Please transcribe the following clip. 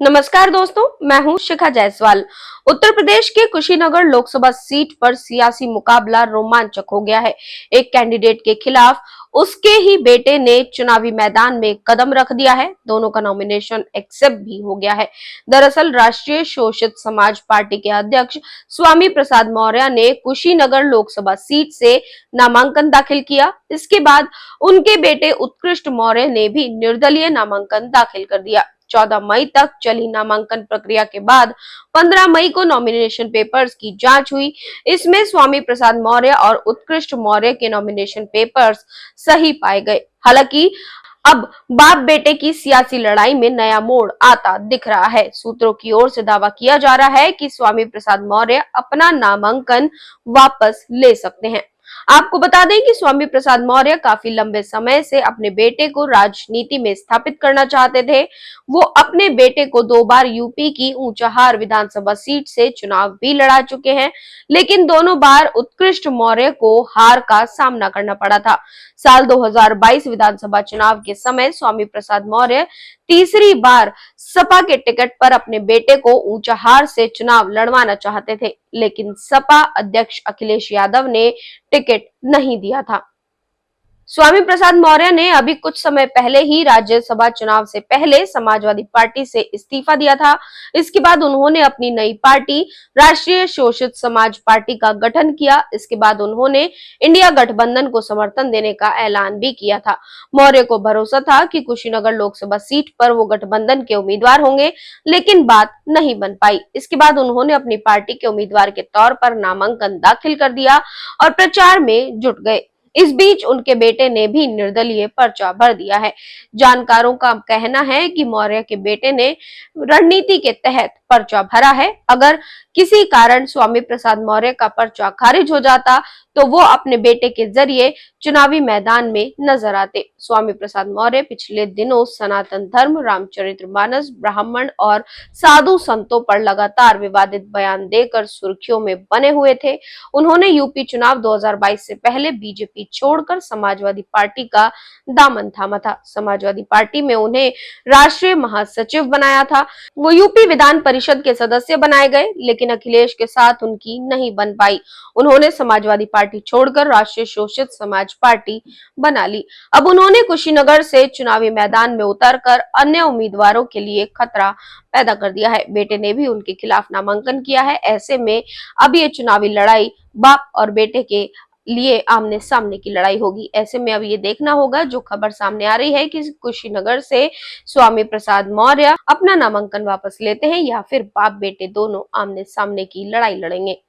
नमस्कार दोस्तों, मैं हूं शिखा जायसवाल। उत्तर प्रदेश के कुशीनगर लोकसभा सीट पर सियासी मुकाबला रोमांचक हो गया है। एक कैंडिडेट के खिलाफ उसके ही बेटे ने चुनावी मैदान में कदम रख दिया है। दोनों का नॉमिनेशन एक्सेप्ट भी हो गया है। दरअसल राष्ट्रीय शोषित समाज पार्टी के अध्यक्ष स्वामी प्रसाद मौर्य ने कुशीनगर लोकसभा सीट से नामांकन दाखिल किया। इसके बाद उनके बेटे उत्कृष्ट मौर्य ने भी निर्दलीय नामांकन दाखिल कर दिया। 14 मई तक चली नामांकन प्रक्रिया के बाद 15 मई को नॉमिनेशन पेपर्स की जांच हुई। इसमें स्वामी प्रसाद मौर्य और उत्कृष्ट मौर्य के नॉमिनेशन पेपर्स सही पाए गए। हालांकि अब बाप बेटे की सियासी लड़ाई में नया मोड़ आता दिख रहा है। सूत्रों की ओर से दावा किया जा रहा है कि स्वामी प्रसाद मौर्य अपना नामांकन वापस ले सकते हैं। आपको बता दें कि स्वामी प्रसाद मौर्य काफी लंबे समय से अपने बेटे को राजनीति में स्थापित करना चाहते थे। वो अपने बेटे को 2 बार यूपी की ऊंचाहार विधानसभा सीट से चुनाव भी लड़ा चुके हैं, लेकिन दोनों बार उत्कृष्ट मौर्य को हार का सामना करना पड़ा था। साल 2022 विधानसभा चुनाव के समय स्वामी प्रसाद मौर्य तीसरी बार सपा के टिकट पर अपने बेटे को ऊंचाहार से चुनाव लड़वाना चाहते थे, लेकिन सपा अध्यक्ष अखिलेश यादव ने टिकट नहीं दिया था। स्वामी प्रसाद मौर्य ने अभी कुछ समय पहले ही राज्यसभा चुनाव से पहले समाजवादी पार्टी से इस्तीफा दिया था। इसके बाद उन्होंने अपनी नई पार्टी राष्ट्रीय शोषित समाज पार्टी का गठन किया। इसके बाद उन्होंने इंडिया गठबंधन को समर्थन देने का ऐलान भी किया था। मौर्य को भरोसा था कि कुशीनगर लोकसभा सीट पर वो गठबंधन के उम्मीदवार होंगे, लेकिन बात नहीं बन पाई। इसके बाद उन्होंने अपनी पार्टी के उम्मीदवार के तौर पर नामांकन दाखिल कर दिया और प्रचार में जुट गए। इस बीच उनके बेटे ने भी निर्दलीय पर्चा भर दिया है। जानकारों का कहना है कि मौर्य के बेटे ने रणनीति के तहत पर्चा भरा है। अगर किसी कारण स्वामी प्रसाद मौर्य का पर्चा खारिज हो जाता तो वो अपने बेटे के जरिए चुनावी मैदान में नजर आते। स्वामी प्रसाद मौर्य पिछले दिनों सनातन धर्म, रामचरितमानस, ब्राह्मण और साधु संतों पर लगातार विवादित बयान देकर सुर्खियों में बने हुए थे। उन्होंने यूपी चुनाव 2022 से पहले बीजेपी छोड़कर समाजवादी पार्टी का दामन थामा था। समाजवादी पार्टी में उन्हें राष्ट्रीय महासचिव बनाया था। वो यूपी विधान परिषद के सदस्य बनाए गए, लेकिन अखिलेश के साथ उनकी नहीं बन पाई। उन्होंने समाजवादी पार्टी छोड़कर राष्ट्रीय शोषित समाज पार्टी बना ली। अब उन्होंने कुशीनगर से चुनावी मैदान में उतरकर अन्य उम्मीदवारों के लिए खतरा पैदा कर दिया है। बेटे ने भी उनके खिलाफ नामांकन किया है। ऐसे में अब ये चुनावी लड़ाई बाप और बेटे के लिए आमने सामने की लड़ाई होगी। ऐसे में अब ये देखना होगा, जो खबर सामने आ रही है कि कुशीनगर से स्वामी प्रसाद मौर्य अपना नामांकन वापस लेते हैं या फिर बाप बेटे दोनों आमने सामने की लड़ाई लड़ेंगे।